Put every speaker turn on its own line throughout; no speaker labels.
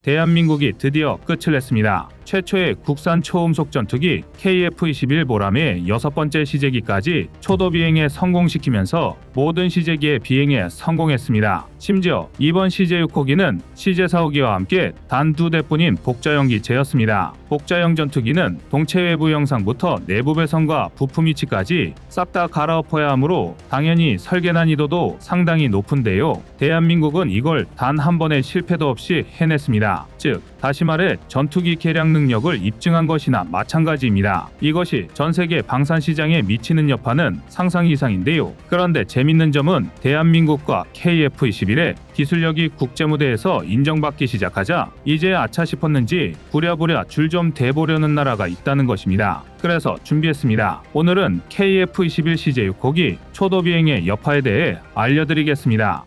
대한민국이 드디어 끝을 냈습니다. 최초의 국산 초음속 전투기 KF-21 보람의 6번째 시제기까지 초도 비행에 성공시키면서 모든 시제기의 비행에 성공했습니다. 심지어 이번 CJ-6호기는 CJ-4호기와 함께 단 2대뿐인 복자형 기체였습니다. 복자형 전투기는 동체 외부 형상부터 내부 배선과 부품 위치까지 싹 다 갈아엎어야 하므로 당연히 설계 난이도도 상당히 높은데요. 대한민국은 이걸 단 한 번의 실패도 없이 해냈습니다. 즉, 다시 말해 전투기 개량 능력을 입증한 것이나 마찬가지입니다. 이것이 전 세계 방산 시장에 미치는 여파는 상상 이상인데요. 그런데 재밌는 점은 대한민국과 KF-21의 기술력이 국제무대에서 인정받기 시작하자 이제 아차 싶었는지 부랴부랴 줄 좀 대보려는 나라가 있다는 것입니다. 그래서 준비했습니다. 오늘은 KF-21 CJ-6호기 초도 비행의 여파에 대해 알려드리겠습니다.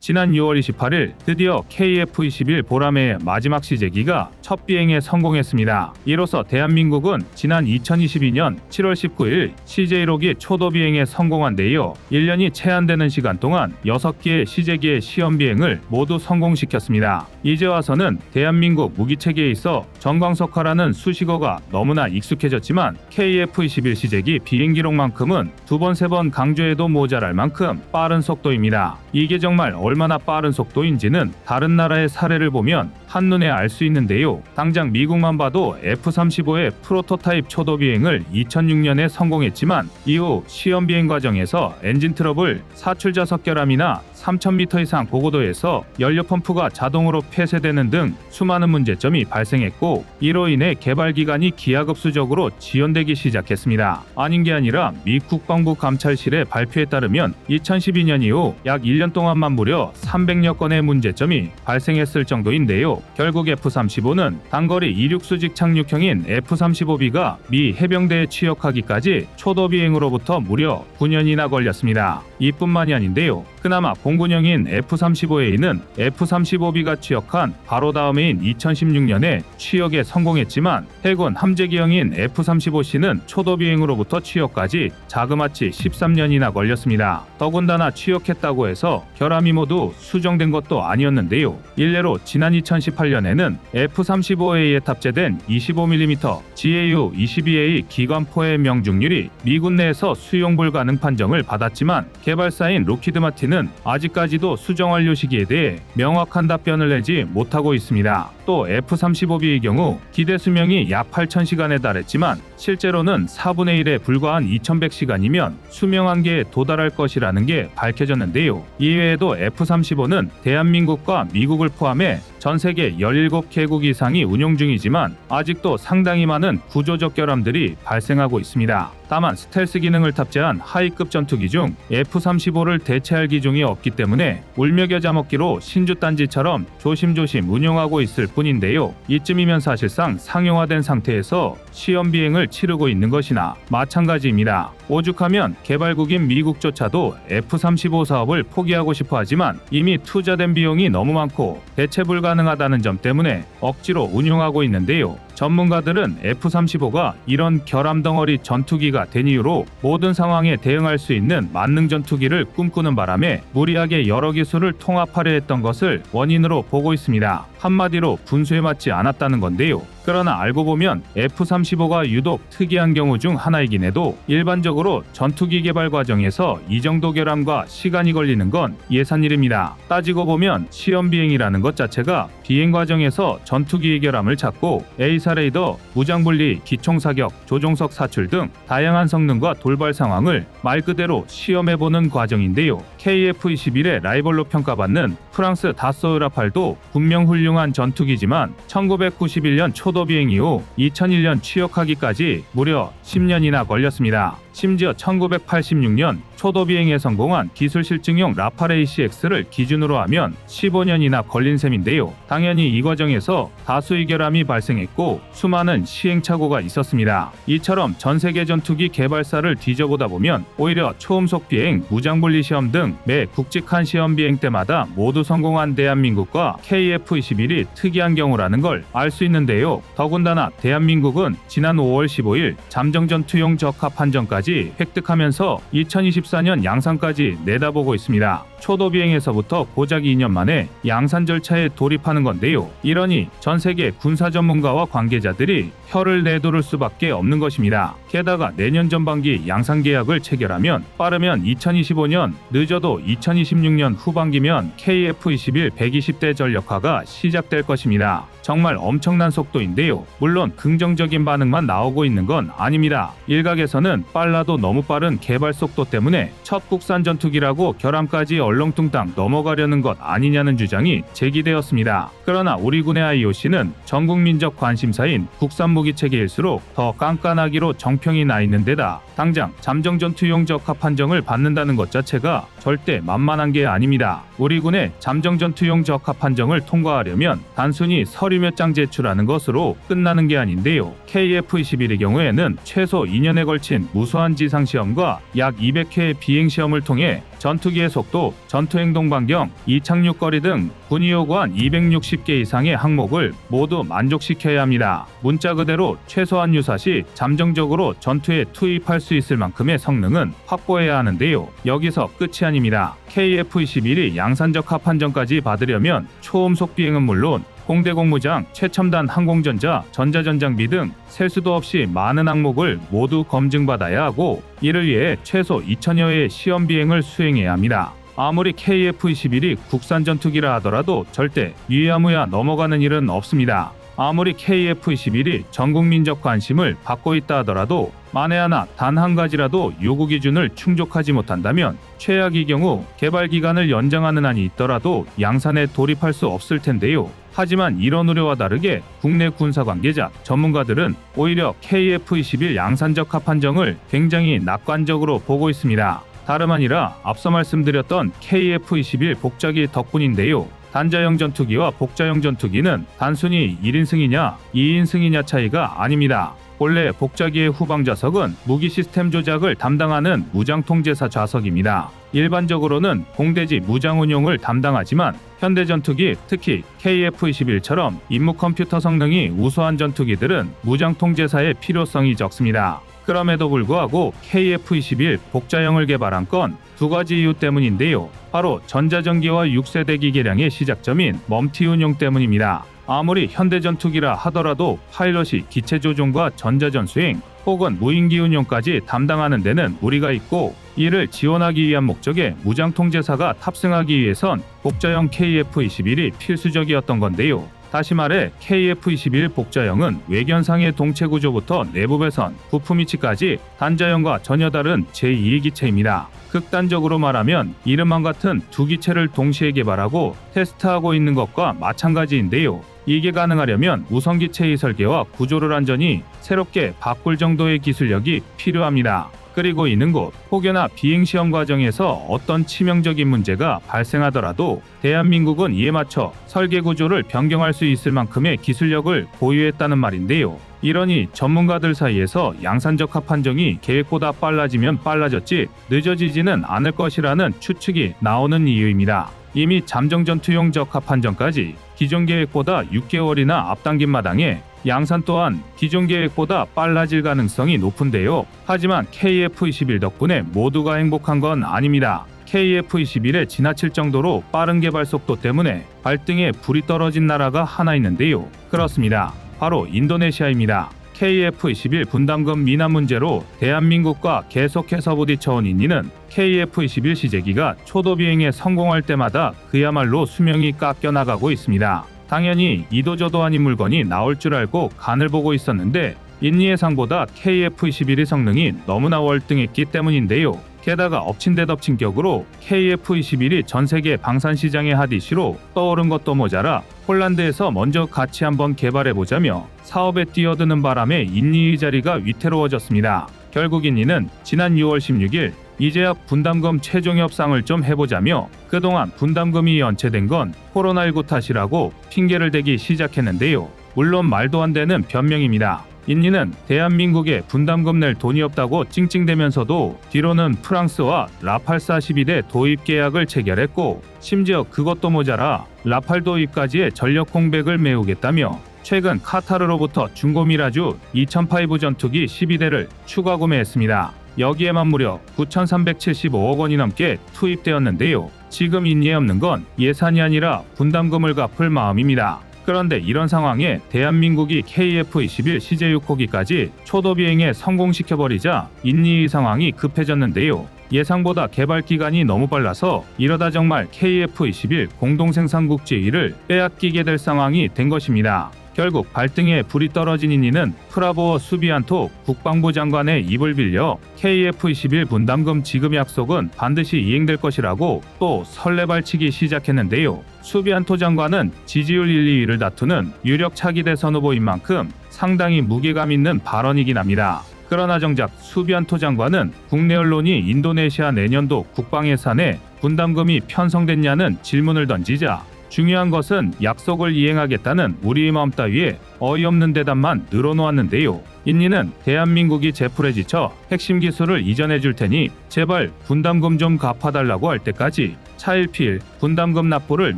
지난 6월 28일 드디어 KF-21 보람의 마지막 시제기가 첫 비행에 성공했습니다. 이로써 대한민국은 지난 2022년 7월 19일 CJ-1호기 초도 비행에 성공한 데이어 1년이 채 안 되는 시간 동안 6개의 시제기의 시험 비행을 모두 성공시켰습니다. 이제 와서는 대한민국 무기체계에 있어 전광석화라는 수식어가 너무나 익숙해졌지만 KF-21 시제기 비행 기록만큼은 2번, 3번 강조해도 모자랄 만큼 빠른 속도입니다. 이게 정말 얼마나 빠른 속도인지는 다른 나라의 사례를 보면 한눈에 알 수 있는데요. 당장 미국만 봐도 F-35의 프로토타입 초도 비행을 2006년에 성공했지만 이후 시험 비행 과정에서 엔진 트러블, 사출자석 결함이나 3000m 이상 고고도에서 연료 펌프가 자동으로 폐쇄되는 등 수많은 문제점이 발생했고 이로 인해 개발 기간이 기하급수적으로 지연되기 시작했습니다. 아닌 게 아니라 미 국방부 감찰실의 발표에 따르면 2012년 이후 약 1년 동안만 무려 300여 건의 문제점이 발생했을 정도인데요. 결국 F-35는 단거리 이륙 수직 착륙형인 F-35B가 미 해병대에 취역하기까지 초도 비행으로부터 무려 9년이나 걸렸습니다. 이뿐만이 아닌데요. 그나마 공군형인 F-35A는 F-35B가 취역한 바로 다음해인 2016년에 취역에 성공했지만 해군 함재기형인 F-35C는 초도 비행으로부터 취역까지 자그마치 13년이나 걸렸습니다. 더군다나 취역했다고 해서 결함이 모두 수정된 것도 아니었는데요. 일례로 지난 2018년에는 F-35A에 탑재된 25mm GAU-22A 기관포의 명중률이 미군 내에서 수용 불가능 판정을 받았지만 개발사인 로키드 마틴은 아직까지도 수정 완료 시기에 대해 명확한 답변을 내지 못하고 있습니다. 또 F-35B의 경우 기대 수명이 약 8,000시간에 달했지만 실제로는 4분의 1에 불과한 2,100시간이면 수명 한계에 도달할 것이라는 게 밝혀졌는데요. 이외에도 F-35는 대한민국과 미국을 포함해 전 세계 17개국 이상이 운용 중이지만 아직도 상당히 많은 구조적 결함들이 발생하고 있습니다. 다만 스텔스 기능을 탑재한 하이급 전투기 중 F-35를 대체할 기종이 없기 때문에 울며겨자 먹기로 신주단지처럼 조심조심 운용하고 있을 뿐인데요. 이쯤이면 사실상 상용화된 상태에서 시험 비행을 치르고 있는 것이나 마찬가지입니다. 오죽하면 개발국인 미국조차도 F-35 사업을 포기하고 싶어 하지만 이미 투자된 비용이 너무 많고 대체 불가능하다는 점 때문에 억지로 운용하고 있는데요. 전문가들은 F-35가 이런 결함덩어리 전투기가 된 이유로 모든 상황에 대응할 수 있는 만능 전투기를 꿈꾸는 바람에 무리하게 여러 기술을 통합하려 했던 것을 원인으로 보고 있습니다. 한마디로 분수에 맞지 않았다는 건데요. 그러나 알고 보면 F-35가 유독 특이한 경우 중 하나이긴 해도 일반적으로 전투기 개발 과정에서 이 정도 결함과 시간이 걸리는 건 예산일입니다. 따지고 보면 시험 비행이라는 것 자체가 비행 과정에서 전투기의 결함을 찾고 A사 레이더, 무장분리, 기총사격, 조종석 사출 등 다양한 성능과 돌발 상황을 말 그대로 시험해보는 과정인데요. KF-21의 라이벌로 평가받는 프랑스 다소 라팔도 분명 훌륭한 전투기지만 1991년 초도 비행 이후 2001년 취역하기까지 무려 10년이나 걸렸습니다. 심지어 1986년 초도 비행에 성공한 기술 실증용 라팔 ACX를 기준으로 하면 15년이나 걸린 셈인데요. 당연히 이 과정에서 다수의 결함이 발생했고 수많은 시행착오가 있었습니다. 이처럼 전 세계 전투기 개발사를 뒤져보다 보면 오히려 초음속 비행, 무장분리 시험 등 매 굵직한 시험 비행 때마다 모두 성공한 대한민국과 KF-21이 특이한 경우라는 걸 알 수 있는데요. 더군다나 대한민국은 지난 5월 15일 잠정전투용 적합 판정까지 전투기까지 획득하면서 2024년 양산까지 내다보고 있습니다. 초도 비행에서부터 고작 2년 만에 양산 절차에 돌입하는 건데요. 이러니 전 세계 군사 전문가와 관계자들이 혀를 내두를 수밖에 없는 것입니다. 게다가 내년 전반기 양산 계약을 체결하면 빠르면 2025년, 늦어도 2026년 후반기면 KF-21 120대 전력화가 시작될 것입니다. 정말 엄청난 속도인데요. 물론 긍정적인 반응만 나오고 있는 건 아닙니다. 일각에서는 빨라도 너무 빠른 개발 속도 때문에 첫 국산 전투기라고 결함까지 얼렁뚱땅 넘어가려는 것 아니냐는 주장이 제기되었습니다. 그러나 우리 군의 IOC는 전국민적 관심사인 국산 무기 체계일수록 더 깐깐하기로 정평이 나 있는 데다 당장 잠정 전투용 적합 판정을 받는다는 것 자체가 절대 만만한 게 아닙니다. 우리 군의 잠정 전투용 적합 판정을 통과하려면 단순히 서류 몇 장 제출하는 것으로 끝나는 게 아닌데요. KF-21의 경우에는 최소 2년에 걸친 무수한 지상시험과 약 200회의 비행시험을 통해 전투기의 속도, 전투행동 반경, 이착륙거리 등 군이 요구한 260개 이상의 항목을 모두 만족시켜야 합니다. 문자 그대로 최소한 유사시 잠정적으로 전투에 투입할 수 있을 만큼의 성능은 확보해야 하는데요. 여기서 끝이 아닙니다. KF-21이 양산적 합판정까지 받으려면 초음속 비행은 물론 공대공무장, 최첨단 항공전자, 전자전장비 등 셀 수도 없이 많은 항목을 모두 검증받아야 하고 이를 위해 최소 2000여 회의 시험 비행을 수행해야 합니다. 아무리 KF-21이 국산 전투기라 하더라도 절대 유야무야 넘어가는 일은 없습니다. 아무리 KF-21이 전국민적 관심을 받고 있다 하더라도 만에 하나 단 한 가지라도 요구 기준을 충족하지 못한다면 최악의 경우 개발 기간을 연장하는 한이 있더라도 양산에 돌입할 수 없을 텐데요. 하지만 이런 우려와 다르게 국내 군사 관계자, 전문가들은 오히려 KF-21 양산적 합판정을 굉장히 낙관적으로 보고 있습니다. 다름 아니라 앞서 말씀드렸던 KF-21 복자기 덕분인데요. 단자형 전투기와 복자형 전투기는 단순히 1인승이냐 2인승이냐 차이가 아닙니다. 본래 복자기의 후방 좌석은 무기 시스템 조작을 담당하는 무장통제사 좌석입니다. 일반적으로는 공대지 무장 운용을 담당하지만 현대 전투기, 특히 KF-21처럼 임무 컴퓨터 성능이 우수한 전투기들은 무장통제사의 필요성이 적습니다. 그럼에도 불구하고 KF-21 복자형을 개발한 건 두 가지 이유 때문인데요. 바로 전자전기와 6세대 기계량의 시작점인 멈티 운용 때문입니다. 아무리 현대 전투기라 하더라도 파일럿이 기체 조종과 전자전수행 혹은 무인기 운용까지 담당하는 데는 무리가 있고 이를 지원하기 위한 목적의 무장통제사가 탑승하기 위해선 복자형 KF-21이 필수적이었던 건데요. 다시 말해 KF-21 복자형은 외견상의 동체 구조부터 내부 배선, 부품 위치까지 단자형과 전혀 다른 제2의 기체입니다. 극단적으로 말하면 이름만 같은 두 기체를 동시에 개발하고 테스트하고 있는 것과 마찬가지인데요. 이게 가능하려면 우선 기체의 설계와 구조를 완전히 새롭게 바꿀 정도의 기술력이 필요합니다. 그리고 이는 곧 혹여나 비행시험 과정에서 어떤 치명적인 문제가 발생하더라도 대한민국은 이에 맞춰 설계 구조를 변경할 수 있을 만큼의 기술력을 보유했다는 말인데요. 이러니 전문가들 사이에서 양산적 합판정이 계획보다 빨라지면 빨라졌지 늦어지지는 않을 것이라는 추측이 나오는 이유입니다. 이미 잠정 전투용 적합판정까지 기존 계획보다 6개월이나 앞당긴 마당에 양산 또한 기존 계획보다 빨라질 가능성이 높은데요. 하지만 KF-21 덕분에 모두가 행복한 건 아닙니다. KF-21에 지나칠 정도로 빠른 개발 속도 때문에 발등에 불이 떨어진 나라가 하나 있는데요. 그렇습니다. 바로 인도네시아입니다. KF-21 분담금 미납 문제로 대한민국과 계속해서 부딪혀온 인니는 KF-21 시제기가 초도 비행에 성공할 때마다 그야말로 수명이 깎여나가고 있습니다. 당연히 이도저도 아닌 물건이 나올 줄 알고 간을 보고 있었는데 인니 예상보다 KF-21의 성능이 너무나 월등했기 때문인데요. 게다가 엎친 데 덮친 격으로 KF-21이 전세계 방산시장의 핫이슈로 떠오른 것도 모자라 폴란드에서 먼저 같이 한번 개발해보자며 사업에 뛰어드는 바람에 인니의 자리가 위태로워졌습니다. 결국 인니는 지난 6월 16일 이제야 분담금 최종 협상을 좀 해보자며 그동안 분담금이 연체된 건 코로나19 탓이라고 핑계를 대기 시작했는데요. 물론 말도 안 되는 변명입니다. 인니는 대한민국에 분담금 낼 돈이 없다고 찡찡대면서도 뒤로는 프랑스와 라팔 42대 도입 계약을 체결했고 심지어 그것도 모자라 라팔 도입까지의 전력 공백을 메우겠다며 최근 카타르로부터 중고 미라주 2005 전투기 12대를 추가 구매했습니다. 여기에만 무려 9,375억 원이 넘게 투입되었는데요. 지금 인니에 없는 건 예산이 아니라 분담금을 갚을 마음입니다. 그런데 이런 상황에 대한민국이 KF-21 CJ6호기까지 초도 비행에 성공시켜버리자 인니의 상황이 급해졌는데요. 예상보다 개발 기간이 너무 빨라서 이러다 정말 KF-21 공동생산국 지위를 빼앗기게 될 상황이 된 것입니다. 결국 발등에 불이 떨어진 인니는 프라보어 수비안토 국방부 장관의 입을 빌려 KF-21 분담금 지급 약속은 반드시 이행될 것이라고 또 설레발치기 시작했는데요. 수비안토 장관은 지지율 1, 2위를 다투는 유력 차기 대선 후보인 만큼 상당히 무게감 있는 발언이긴 합니다. 그러나 정작 수비안토 장관은 국내 언론이 인도네시아 내년도 국방 예산에 분담금이 편성됐냐는 질문을 던지자 중요한 것은 약속을 이행하겠다는 우리의 마음 따위에 어이없는 대답만 늘어놓았는데요. 인니는 대한민국이 제풀에 지쳐 핵심 기술을 이전해 줄 테니 제발 분담금 좀 갚아달라고 할 때까지 차일피일 분담금 납부를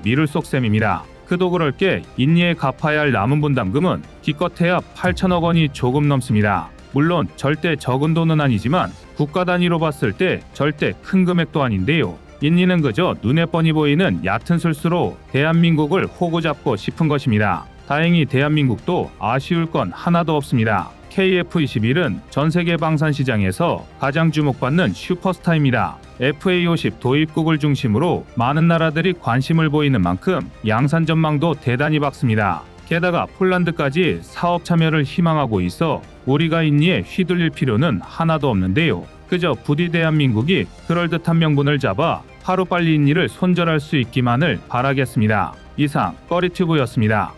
미룰 속셈입니다. 그도 그럴 게 인니에 갚아야 할 남은 분담금은 기껏해야 8천억 원이 조금 넘습니다. 물론 절대 적은 돈은 아니지만 국가 단위로 봤을 때 절대 큰 금액도 아닌데요. 인니는 그저 눈에 뻔히 보이는 얕은 술수로 대한민국을 호구 잡고 싶은 것입니다. 다행히 대한민국도 아쉬울 건 하나도 없습니다. KF-21은 전세계 방산 시장에서 가장 주목받는 슈퍼스타입니다. FA-50 도입국을 중심으로 많은 나라들이 관심을 보이는 만큼 양산 전망도 대단히 밝습니다. 게다가 폴란드까지 사업 참여를 희망하고 있어 우리가 인니에 휘둘릴 필요는 하나도 없는데요. 그저 부디 대한민국이 그럴듯한 명분을 잡아 하루빨리 인니를 손절할 수 있기만을 바라겠습니다. 이상 꺼리튜브였습니다.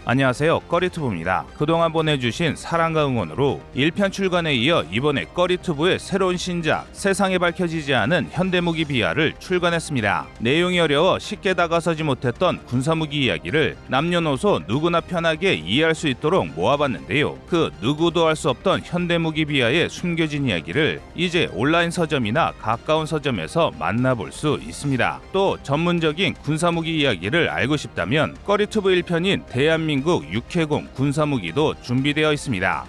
안녕하세요, 꺼리튜브입니다. 그동안 보내주신 사랑과 응원으로 1편 출간에 이어 이번에 꺼리튜브의 새로운 신작 세상에 밝혀지지 않은 현대무기 비하를 출간했습니다. 내용이 어려워 쉽게 다가서지 못했던 군사무기 이야기를 남녀노소 누구나 편하게 이해할 수 있도록 모아봤는데요. 그 누구도 알 수 없던 현대무기 비하의 숨겨진 이야기를 이제 온라인 서점이나 가까운 서점에서 만나볼 수 있습니다. 또 전문적인 군사무기 이야기를 알고 싶다면 꺼리튜브 1편인 대한민국 육해공 군사무기도 준비되어 있습니다.